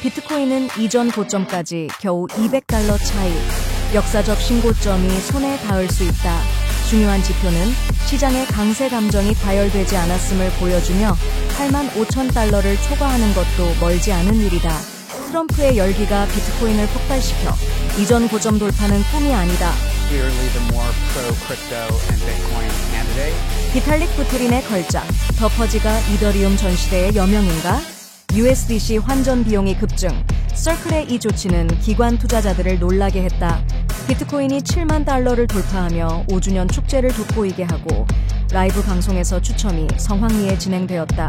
비트코인은 이전 고점까지 겨우 $200 차이, 역사적 신고점이 손에 닿을 수 있다. 중요한 지표는 시장의 강세 감정이 과열되지 않았음을 보여주며 85,000달러를 초과하는 것도 멀지 않은 일이다. 트럼프의 열기가 비트코인을 폭발시켜 이전 고점 돌파는 꿈이 아니다. 비탈릭 부테린의 걸작, 더 퍼지가 이더리움 전시대의 여명인가? USDC 환전 비용이 급증, 서클의 이 조치는 기관 투자자들을 놀라게 했다. 비트코인이 7만 달러를 돌파하며 5주년 축제를 돋보이게 하고 라이브 방송에서 추첨이 성황리에 진행되었다.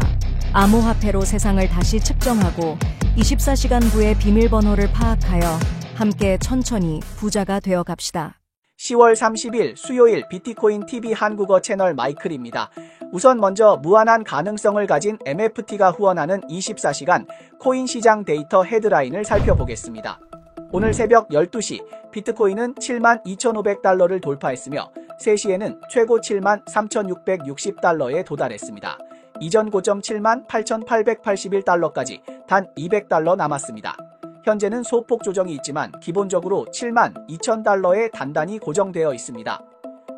암호화폐로 세상을 다시 측정하고 24시간 후의 비밀번호를 파악하여 함께 천천히 부자가 되어 갑시다. 10월 30일 수요일 비트코인 TV 한국어 채널 마이클입니다. 우선 먼저 무한한 가능성을 가진 MFT가 후원하는 24시간 코인 시장 데이터 헤드라인을 살펴보겠습니다. 오늘 새벽 12시 비트코인은 72,500달러를 돌파했으며 3시에는 최고 73,660달러에 도달했습니다. 이전 고점 78,881달러까지 단 $200 남았습니다. 현재는 소폭 조정이 있지만 기본적으로 72,000달러에 단단히 고정되어 있습니다.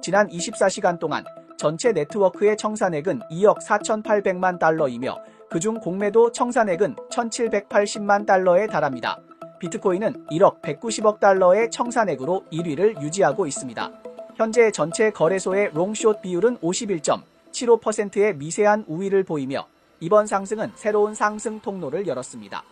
지난 24시간 동안 전체 네트워크의 청산액은 2억 4,800만 달러이며 그중 공매도 청산액은 1,780만 달러에 달합니다. 비트코인은 1억 190억 달러의 청산액으로 1위를 유지하고 있습니다. 현재 전체 거래소의 롱숏 비율은 51.75%의 미세한 우위를 보이며 이번 상승은 새로운 상승 통로를 열었습니다.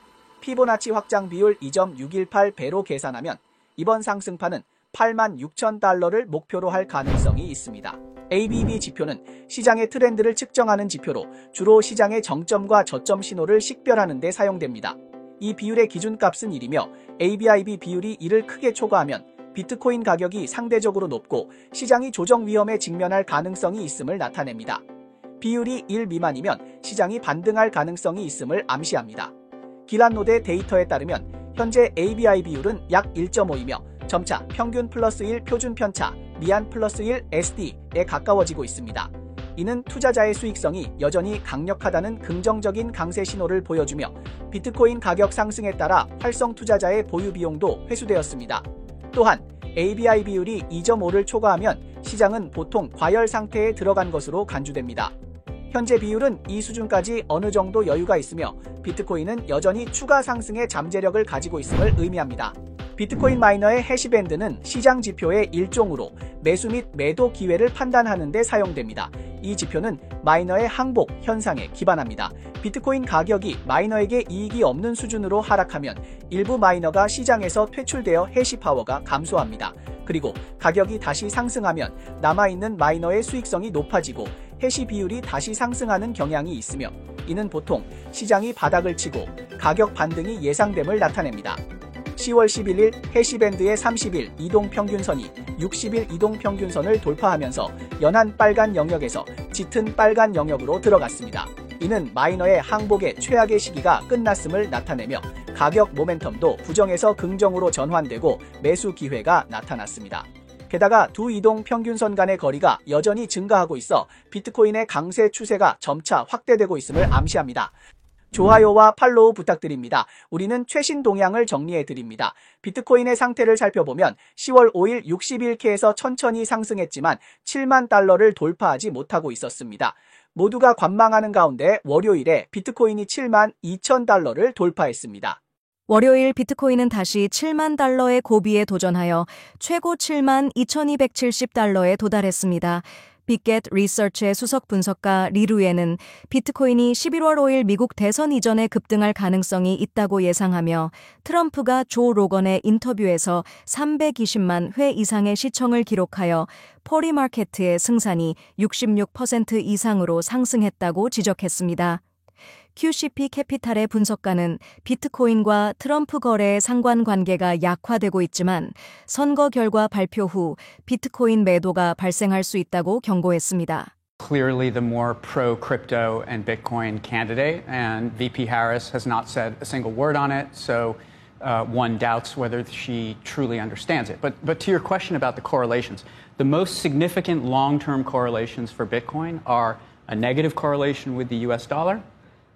피보나치 확장 비율 2.618배로 계산하면 이번 상승판은 86,000달러를 목표로 할 가능성이 있습니다. ABB 지표는 시장의 트렌드를 측정하는 지표로 주로 시장의 정점과 저점 신호를 식별하는 데 사용됩니다. 이 비율의 기준값은 1이며 ABIB 비율이 1을 크게 초과하면 비트코인 가격이 상대적으로 높고 시장이 조정 위험에 직면할 가능성이 있음을 나타냅니다. 비율이 1 미만이면 시장이 반등할 가능성이 있음을 암시합니다. 길란노드 데이터에 따르면 현재 ABI 비율은 약 1.5이며 점차 평균 플러스 1 표준 편차, 미안 플러스 1 SD에 가까워지고 있습니다. 이는 투자자의 수익성이 여전히 강력하다는 긍정적인 강세 신호를 보여주며 비트코인 가격 상승에 따라 활성 투자자의 보유 비용도 회수되었습니다. 또한 ABI 비율이 2.5를 초과하면 시장은 보통 과열 상태에 들어간 것으로 간주됩니다. 현재 비율은 이 수준까지 어느 정도 여유가 있으며 비트코인은 여전히 추가 상승의 잠재력을 가지고 있음을 의미합니다. 비트코인 마이너의 해시밴드는 시장 지표의 일종으로 매수 및 매도 기회를 판단하는 데 사용됩니다. 이 지표는 마이너의 항복 현상에 기반합니다. 비트코인 가격이 마이너에게 이익이 없는 수준으로 하락하면 일부 마이너가 시장에서 퇴출되어 해시 파워가 감소합니다. 그리고 가격이 다시 상승하면 남아있는 마이너의 수익성이 높아지고 해시 비율이 다시 상승하는 경향이 있으며 이는 보통 시장이 바닥을 치고 가격 반등이 예상됨을 나타냅니다. 10월 11일 해시밴드의 30일 이동평균선이 60일 이동평균선을 돌파하면서 연한 빨간 영역에서 짙은 빨간 영역으로 들어갔습니다. 이는 마이너의 항복의 최악의 시기가 끝났음을 나타내며 가격 모멘텀도 부정에서 긍정으로 전환되고 매수 기회가 나타났습니다. 게다가 두 이동평균선 간의 거리가 여전히 증가하고 있어 비트코인의 강세 추세가 점차 확대되고 있음을 암시합니다. 좋아요와 팔로우 부탁드립니다. 우리는 최신 동향을 정리해드립니다. 비트코인의 상태를 살펴보면 10월 5일 61K에서 천천히 상승했지만 7만 달러를 돌파하지 못하고 있었습니다. 모두가 관망하는 가운데 월요일에 비트코인이 7만 2천 달러를 돌파했습니다. 월요일 비트코인은 다시 7만 달러의 고비에 도전하여 최고 7만 2,270달러에 도달했습니다. 빅겟 리서치의 수석 분석가 리루에는 비트코인이 11월 5일 미국 대선 이전에 급등할 가능성이 있다고 예상하며 트럼프가 조 로건의 인터뷰에서 320만 회 이상의 시청을 기록하여 포리마켓의 승산이 66% 이상으로 상승했다고 지적했습니다. QCP 캐피탈의 분석가는 비트코인과 트럼프 거래의 상관관계가 약화되고 있지만 선거 결과 발표 후 비트코인 매도가 발생할 수 있다고 경고했습니다. Clearly the more pro-crypto and Bitcoin candidate, and VP Harris has not said a single word on it, so one doubts whether she truly understands it. But to your question about the correlations, the most significant long-term correlations for Bitcoin are a negative correlation with the US dollar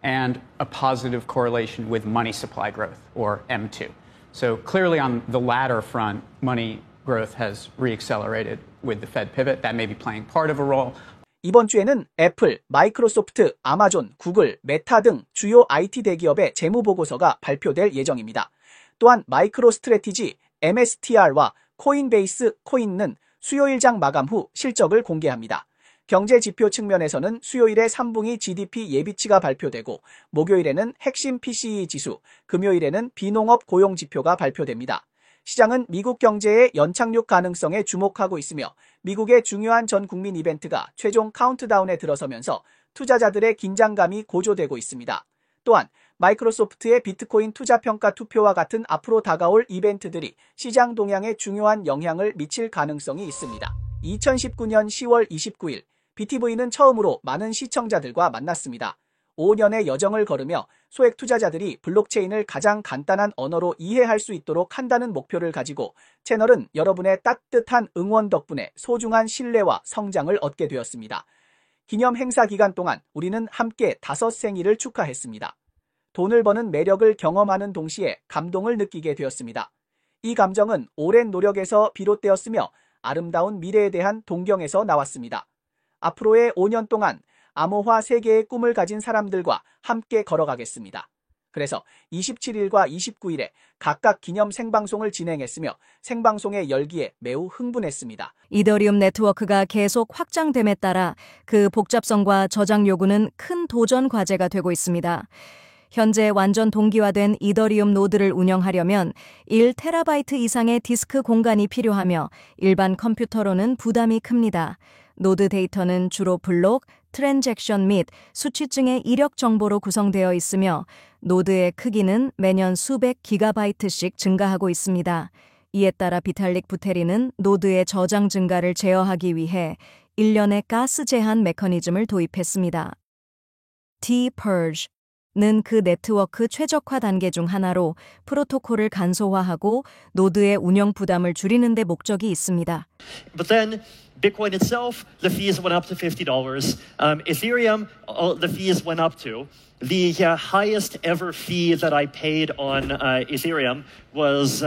and a positive correlation with money supply growth, or M2. So clearly on the latter front, money growth has reaccelerated with the Fed pivot. That may be playing part of a role. 이번 주에는 애플, 마이크로소프트, 아마존, 구글, 메타 등 주요 IT 대기업의 재무보고서가 발표될 예정입니다. 또한 마이크로스트래티지, MSTR와 코인베이스 코인은 수요일장 마감 후 실적을 공개합니다. 경제 지표 측면에서는 수요일에 3분기 GDP 예비치가 발표되고 목요일에는 핵심 PCE 지수, 금요일에는 비농업 고용 지표가 발표됩니다. 시장은 미국 경제의 연착륙 가능성에 주목하고 있으며 미국의 중요한 전 국민 이벤트가 최종 카운트다운에 들어서면서 투자자들의 긴장감이 고조되고 있습니다. 또한 마이크로소프트의 비트코인 투자평가 투표와 같은 앞으로 다가올 이벤트들이 시장 동향에 중요한 영향을 미칠 가능성이 있습니다. 2019년 10월 29일 BTV는 처음으로 많은 시청자들과 만났습니다. 5년의 여정을 걸으며 소액 투자자들이 블록체인을 가장 간단한 언어로 이해할 수 있도록 한다는 목표를 가지고 채널은 여러분의 따뜻한 응원 덕분에 소중한 신뢰와 성장을 얻게 되었습니다. 기념 행사 기간 동안 우리는 함께 5생일을 축하했습니다. 돈을 버는 매력을 경험하는 동시에 감동을 느끼게 되었습니다. 이 감정은 오랜 노력에서 비롯되었으며 아름다운 미래에 대한 동경에서 나왔습니다. 앞으로의 5년 동안 암호화 세계의 꿈을 가진 사람들과 함께 걸어가겠습니다. 그래서 27일과 29일에 각각 기념 생방송을 진행했으며 생방송의 열기에 매우 흥분했습니다. 이더리움 네트워크가 계속 확장됨에 따라 그 복잡성과 저장 요구는 큰 도전 과제가 되고 있습니다. 현재 완전 동기화된 이더리움 노드를 운영하려면 1TB 이상의 디스크 공간이 필요하며 일반 컴퓨터로는 부담이 큽니다. 노드 데이터는 주로 블록, 트랜잭션 및 수취증의 이력 정보로 구성되어 있으며 노드의 크기는 매년 수백 기가바이트씩 증가하고 있습니다. 이에 따라 비탈릭 부테린은 노드의 저장 증가를 제어하기 위해 1년의 가스 제한 메커니즘을 도입했습니다. T-Purge는 그 네트워크 최적화 단계 중 하나로 프로토콜을 간소화하고 노드의 운영 부담을 줄이는 데 목적이 있습니다. But then Bitcoin itself, the fees went up to $50. Ethereum, the fees went up to. The highest ever fee that I paid on Ethereum was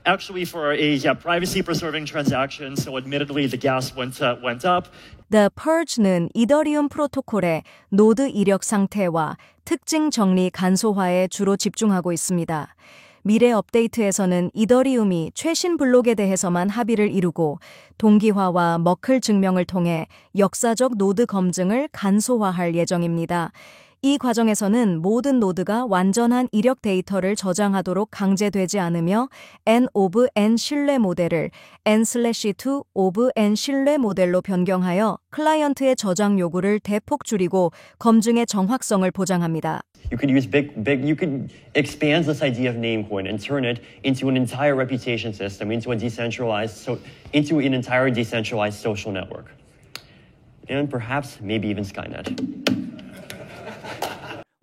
actually for a privacy-preserving transaction. So admittedly, the gas went up. The Purge는 이더리움 프로토콜의 노드 이력 상태와 특징 정리 간소화에 주로 집중하고 있습니다. 미래 업데이트에서는 이더리움이 최신 블록에 대해서만 합의를 이루고 동기화와 머클 증명을 통해 역사적 노드 검증을 간소화할 예정입니다. 이 과정에서는 모든 노드가 완전한 이력 데이터를 저장하도록 강제되지 않으며 N of N 신뢰 모델을 N/2 of N 신뢰 모델로 변경하여 클라이언트의 저장 요구를 대폭 줄이고 검증의 정확성을 보장합니다. You could use you could expand this idea of Namecoin and turn it into an entire reputation system, into an entire decentralized social network. And perhaps maybe even Skynet.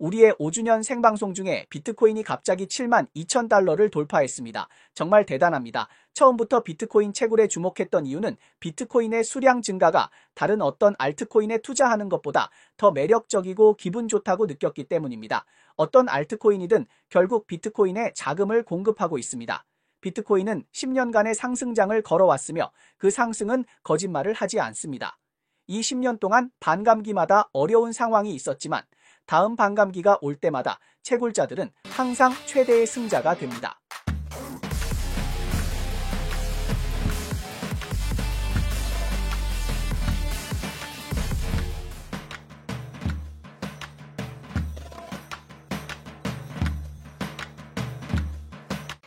우리의 5주년 생방송 중에 비트코인이 갑자기 72,000달러를 돌파했습니다. 정말 대단합니다. 처음부터 비트코인 채굴에 주목했던 이유는 비트코인의 수량 증가가 다른 어떤 알트코인에 투자하는 것보다 더 매력적이고 기분 좋다고 느꼈기 때문입니다. 어떤 알트코인이든 결국 비트코인에 자금을 공급하고 있습니다. 비트코인은 10년간의 상승장을 걸어왔으며 그 상승은 거짓말을 하지 않습니다. 이 10년 동안 반감기마다 어려운 상황이 있었지만 다음 반감기가 올 때마다 채굴자들은 항상 최대의 승자가 됩니다.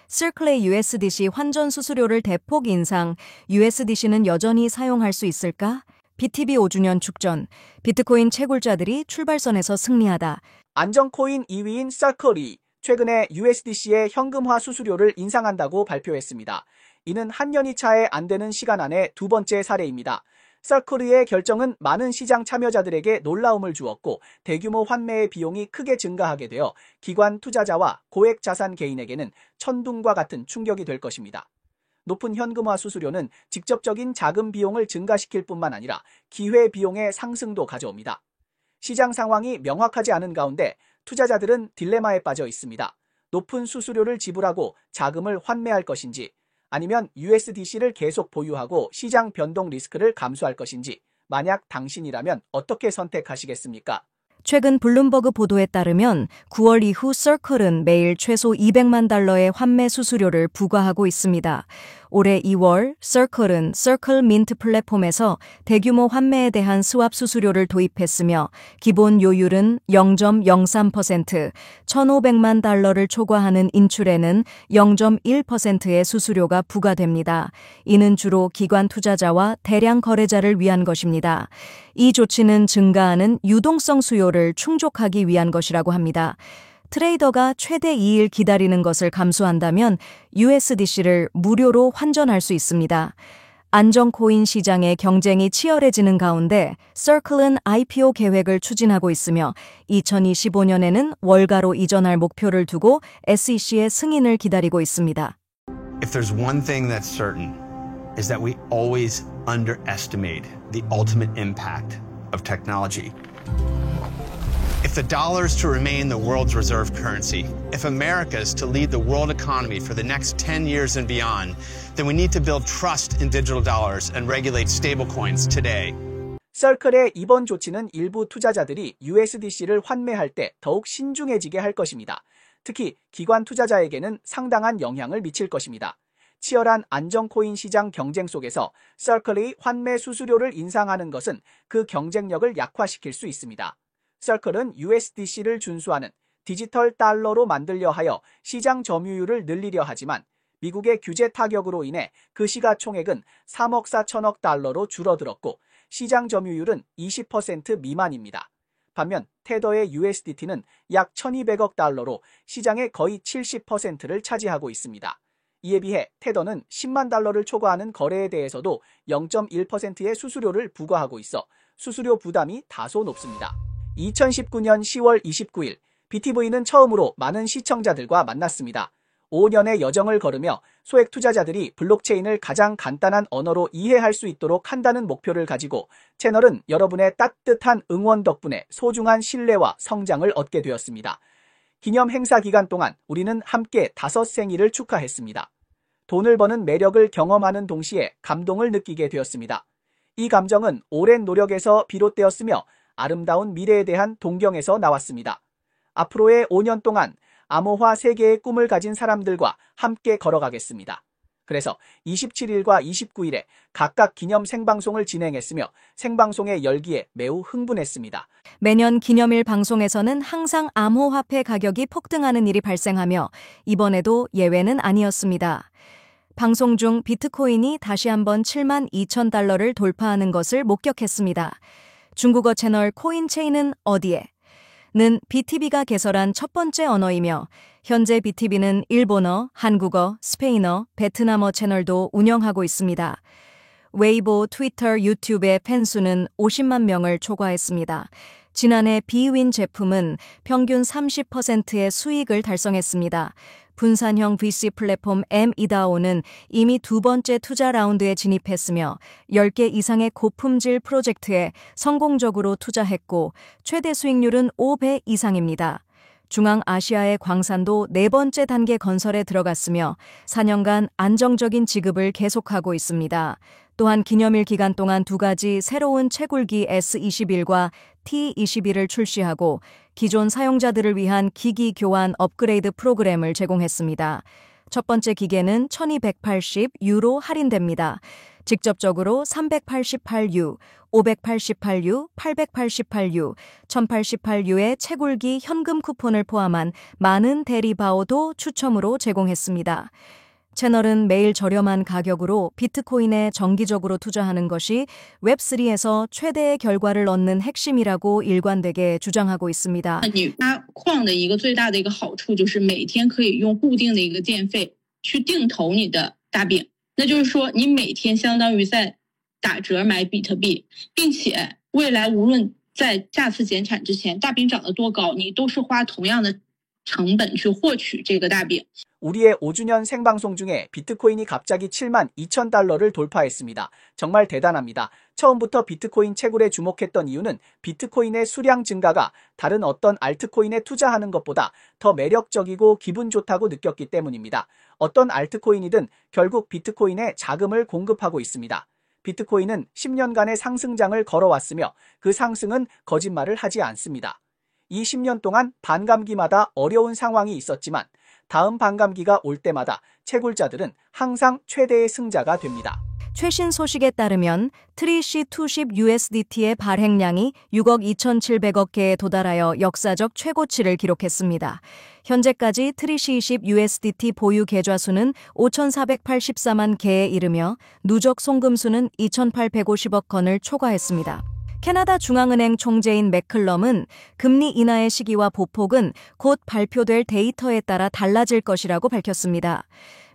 Circle의 USDC 환전 수수료를 대폭 인상, USDC는 여전히 사용할 수 있을까? BTB 5주년 축전, 비트코인 채굴자들이 출발선에서 승리하다. 안정코인 2위인 Circle이 최근에 USDC의 현금화 수수료를 인상한다고 발표했습니다. 이는 한 년이 차에 안 되는 시간 안에 두 번째 사례입니다. Circle의 결정은 많은 시장 참여자들에게 놀라움을 주었고 대규모 환매의 비용이 크게 증가하게 되어 기관 투자자와 고액 자산 개인에게는 천둥과 같은 충격이 될 것입니다. 높은 현금화 수수료는 직접적인 자금 비용을 증가시킬 뿐만 아니라 기회 비용의 상승도 가져옵니다. 시장 상황이 명확하지 않은 가운데 투자자들은 딜레마에 빠져 있습니다. 높은 수수료를 지불하고 자금을 환매할 것인지, 아니면 USDC를 계속 보유하고 시장 변동 리스크를 감수할 것인지, 만약 당신이라면 어떻게 선택하시겠습니까? 최근 블룸버그 보도에 따르면 9월 이후 서클은 매일 최소 200만 달러의 환매 수수료를 부과하고 있습니다. 올해 2월 서클은 서클 민트 플랫폼에서 대규모 환매에 대한 스왑 수수료를 도입했으며 기본 요율은 0.03%, 1,500만 달러를 초과하는 인출에는 0.1%의 수수료가 부과됩니다. 이는 주로 기관 투자자와 대량 거래자를 위한 것입니다. 이 조치는 증가하는 유동성 수요를 충족하기 위한 것이라고 합니다. 트레이더가 최대 2일 기다리는 것을 감수한다면 USDC를 무료로 환전할 수 있습니다. 안정코인 시장의 경쟁이 치열해지는 가운데 서클은 IPO 계획을 추진하고 있으며 2025년에는 월가로 이전할 목표를 두고 SEC의 승인을 기다리고 있습니다. If there's one thing that's certain, is that we always underestimate the ultimate impact of technology. If the dollar is to remain the world's reserve currency, if America is to lead the world economy for the next 10 years and beyond, then we need to build trust in digital dollars and regulate stablecoins today. 서클의 이번 조치는 일부 투자자들이 USDC를 환매할 때 더욱 신중해지게 할 것입니다. 특히 기관 투자자에게는 상당한 영향을 미칠 것입니다. 치열한 안정코인 시장 경쟁 속에서 서클의 환매 수수료를 인상하는 것은 그 경쟁력을 약화시킬 수 있습니다. 서클은 USDC를 준수하는 디지털 달러로 만들려 하여 시장 점유율을 늘리려 하지만 미국의 규제 타격으로 인해 그 시가총액은 3억 4천억 달러로 줄어들었고 시장 점유율은 20% 미만입니다. 반면 테더의 USDT는 약 1200억 달러로 시장의 거의 70%를 차지하고 있습니다. 이에 비해 테더는 10만 달러를 초과하는 거래에 대해서도 0.1%의 수수료를 부과하고 있어 수수료 부담이 다소 높습니다. 2019년 10월 29일 BTV는 처음으로 많은 시청자들과 만났습니다. 5년의 여정을 걸으며 소액 투자자들이 블록체인을 가장 간단한 언어로 이해할 수 있도록 한다는 목표를 가지고 채널은 여러분의 따뜻한 응원 덕분에 소중한 신뢰와 성장을 얻게 되었습니다. 기념 행사 기간 동안 우리는 함께 5생일을 축하했습니다. 돈을 버는 매력을 경험하는 동시에 감동을 느끼게 되었습니다. 이 감정은 오랜 노력에서 비롯되었으며 아름다운 미래에 대한 동경에서 나왔습니다. 앞으로의 5년 동안 암호화 세계의 꿈을 가진 사람들과 함께 걸어가겠습니다. 그래서 27일과 29일에 각각 기념 생방송을 진행했으며 생방송의 열기에 매우 흥분했습니다. 매년 기념일 방송에서는 항상 암호화폐 가격이 폭등하는 일이 발생하며 이번에도 예외는 아니었습니다. 방송 중 비트코인이 다시 한번 7만 2천 달러를 돌파하는 것을 목격했습니다. 중국어 채널 코인체인은 어디에? 는 BTV가 개설한 첫 번째 언어이며 현재 BTV는 일본어, 한국어, 스페인어, 베트남어 채널도 운영하고 있습니다. 웨이보, 트위터, 유튜브의 팬수는 50만 명을 초과했습니다. 지난해 비윈 제품은 평균 30%의 수익을 달성했습니다. 분산형 VC 플랫폼 M-이다오는 이미 두 번째 투자 라운드에 진입했으며 10개 이상의 고품질 프로젝트에 성공적으로 투자했고 최대 수익률은 5배 이상입니다. 중앙아시아의 광산도 네 번째 단계 건설에 들어갔으며 4년간 안정적인 지급을 계속하고 있습니다. 또한 기념일 기간 동안 두 가지 새로운 채굴기 S21과 T21을 출시하고 기존 사용자들을 위한 기기 교환 업그레이드 프로그램을 제공했습니다. 첫 번째 기계는 1280유로 할인됩니다. 직접적으로 388U, 588U, 888U, 1088U의 채굴기 현금 쿠폰을 포함한 많은 대리바오도 추첨으로 제공했습니다. 채널은 매일 저렴한 가격으로 비트코인에 정기적으로 투자하는 것이 웹3에서 최대의 결과를 얻는 핵심이라고 일관되게 주장하고 있습니다. 它矿的一个最大的一个好处就是每天可以用固定的一个电费去定投你的大饼，那就是说你每天相当于在打折买比特币，并且未来无论在下次减产之前大饼涨得多高，你都是花同样的成本去获取这个大饼。 우리의 5주년 생방송 중에 비트코인이 갑자기 72,000달러를 돌파했습니다. 정말 대단합니다. 처음부터 비트코인 채굴에 주목했던 이유는 비트코인의 수량 증가가 다른 어떤 알트코인에 투자하는 것보다 더 매력적이고 기분 좋다고 느꼈기 때문입니다. 어떤 알트코인이든 결국 비트코인에 자금을 공급하고 있습니다. 비트코인은 10년간의 상승장을 걸어왔으며 그 상승은 거짓말을 하지 않습니다. 이 10년 동안 반감기마다 어려운 상황이 있었지만 다음 반감기가 올 때마다 채굴자들은 항상 최대의 승자가 됩니다. 최신 소식에 따르면 트리C210 USDT의 발행량이 6억 2,700억 개에 도달하여 역사적 최고치를 기록했습니다. 현재까지 트리C20 USDT 보유 계좌 수는 5,484만 개에 이르며 누적 송금수는 2,850억 건을 초과했습니다. 캐나다 중앙은행 총재인 맥클럼은 금리 인하의 시기와 보폭은 곧 발표될 데이터에 따라 달라질 것이라고 밝혔습니다.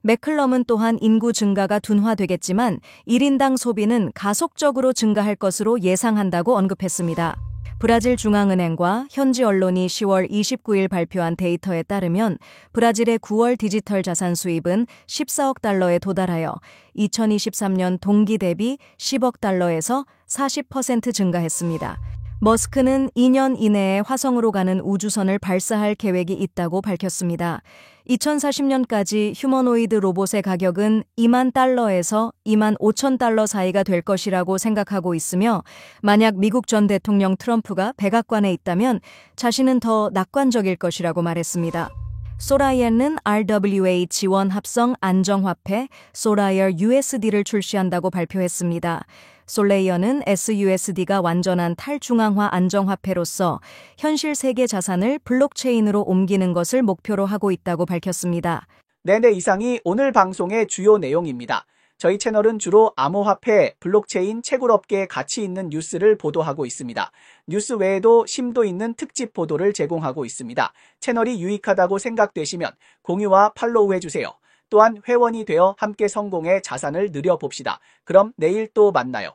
맥클럼은 또한 인구 증가가 둔화되겠지만 1인당 소비는 가속적으로 증가할 것으로 예상한다고 언급했습니다. 브라질 중앙은행과 현지 언론이 10월 29일 발표한 데이터에 따르면 브라질의 9월 디지털 자산 수입은 14억 달러에 도달하여 2023년 동기 대비 10억 달러에서 40% 증가했습니다. 머스크는 2년 이내에 화성으로 가는 우주선을 발사할 계획이 있다고 밝혔습니다. 2040년까지 휴머노이드 로봇의 가격은 2만 달러에서 2만 5천 달러 사이가 될 것이라고 생각하고 있으며 만약 미국 전 대통령 트럼프가 백악관에 있다면 자신은 더 낙관적일 것이라고 말했습니다. 소라이어는 RWA 지원 합성 안정화폐 소라이어 USD를 출시한다고 발표했습니다. 솔레이어는 SUSD가 완전한 탈중앙화 안정화폐로서 현실 세계 자산을 블록체인으로 옮기는 것을 목표로 하고 있다고 밝혔습니다. 네, 이상이 오늘 방송의 주요 내용입니다. 저희 채널은 주로 암호화폐, 블록체인, 채굴업계에 가치 있는 뉴스를 보도하고 있습니다. 뉴스 외에도 심도 있는 특집 보도를 제공하고 있습니다. 채널이 유익하다고 생각되시면 공유와 팔로우 해주세요. 또한 회원이 되어 함께 성공의 자산을 늘려봅시다. 그럼 내일 또 만나요.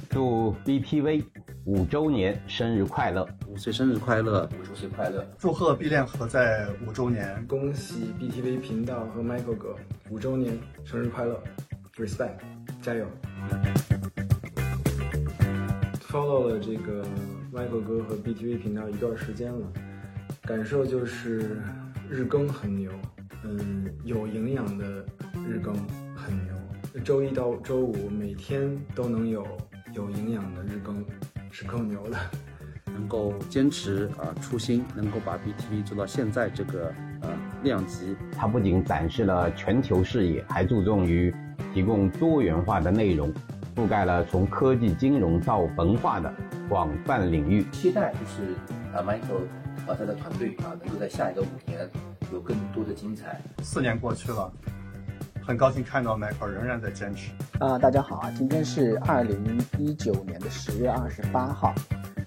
祝 BTV 5周年生日快乐！5岁生日快乐，5周岁快乐！祝贺币链合在5周年，恭喜 BTV 频道和 Michael 哥5周年生日快乐 ！Respect， 加油 ！follow 了这个 Michael 哥和 BTV 频道一段时间了。感受就是日更很牛，有营养的日更很牛。周一到周五每天都能有营养的日更，是更牛的。能够坚持初心，能够把 BTV 做到现在这个量级。它不仅展示了全球视野，还注重于提供多元化的内容，覆盖了从科技、金融到文化的广泛领域。期待就是Michael。他的团队能够在下一个5年有更多的精彩。4年过去了，很高兴看到 Michael 仍然在坚持。大家好今天是2019年的10月28号，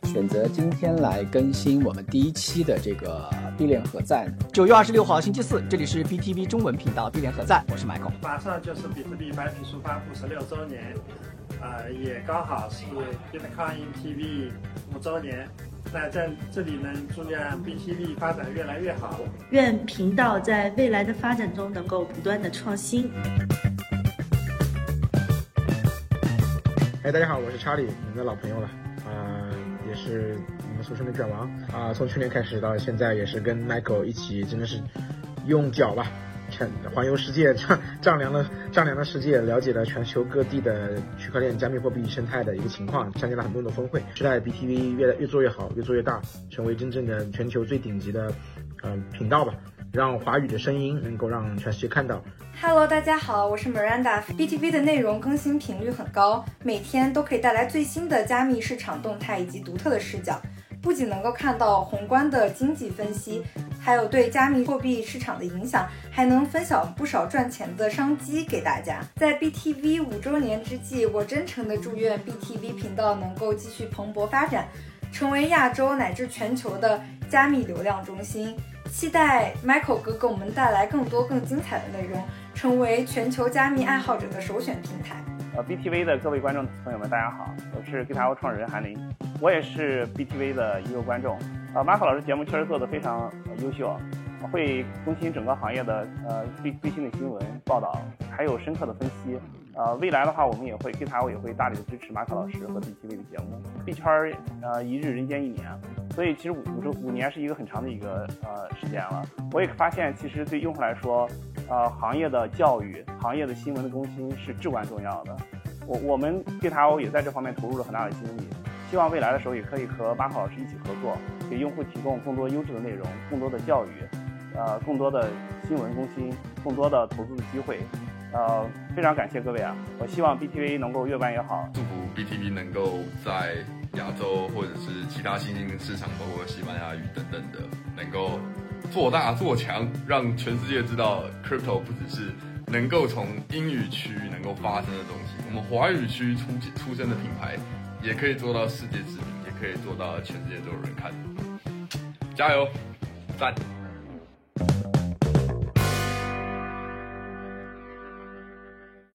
选择今天来更新我们第1期的这个币链合赞。9月26号星期四，这里是 BTV 中文频道币链合赞，我是 Michael。马上就是比特币白皮书发布16周年，也刚好是 Bitcoin TV 5周年。那在这里呢，祝愿 BTV 发展越来越好，愿频道在未来的发展中能够不断的创新。大家好，我是查理，你们的老朋友了，也是你们俗称的卷王从去年开始到现在，也是跟 Michael 一起，真的是用脚吧。环游世界，丈量了世界，了解了全球各地的区块链、加密货币生态的一个情况，参加了很多的峰会，期待 BTV 越做越好，越做越大，成为真正的全球最顶级的频道吧，让华语的声音能够让全世界看到。Hello， 大家好，我是 Miranda。BTV 的内容更新频率很高，每天都可以带来最新的加密市场动态以及独特的视角。不仅能够看到宏观的经济分析，还有对加密货币市场的影响，还能分享不少赚钱的商机给大家。在 BTV 5周年之际，我真诚的祝愿 BTV 频道能够继续蓬勃发展，成为亚洲乃至全球的加密流量中心。期待 Michael 哥给我们带来更多更精彩的内容，成为全球加密爱好者的首选平台。BTV 的各位观众朋友们，大家好，我是 GitHub 创始人韩林。我也是 BTV 的一个观众。Marco 老师节目确实做得非常优秀，会更新整个行业的最新的新闻报道，还有深刻的分析。未来的话，我们也会 GitHub 也会大力的支持Marco老师和 BTV 的节目。币圈一日人间1年，所以其实5年是一个很长的一个时间了。我也发现，其实对用户来说，行业的教育、行业的新闻的更新是至关重要的。我们 GitHub 也在这方面投入了很大的精力。希望未来的时候也可以和Marco老师一起合作，给用户提供更多优质的内容、更多的教育，更多的新闻更新、更多的投资的机会。非常感谢各位啊！我希望 BTV 能够越办越好。祝福 BTV 能够在亚洲或者是其他新兴市场，包括西班牙语等等的，能够做大做强，让全世界知道 Crypto 不只是能够从英语区能够发生的东西，我们华语区出生的品牌也可以做到世界知名，也可以做到全世界都有人看。加油，赞！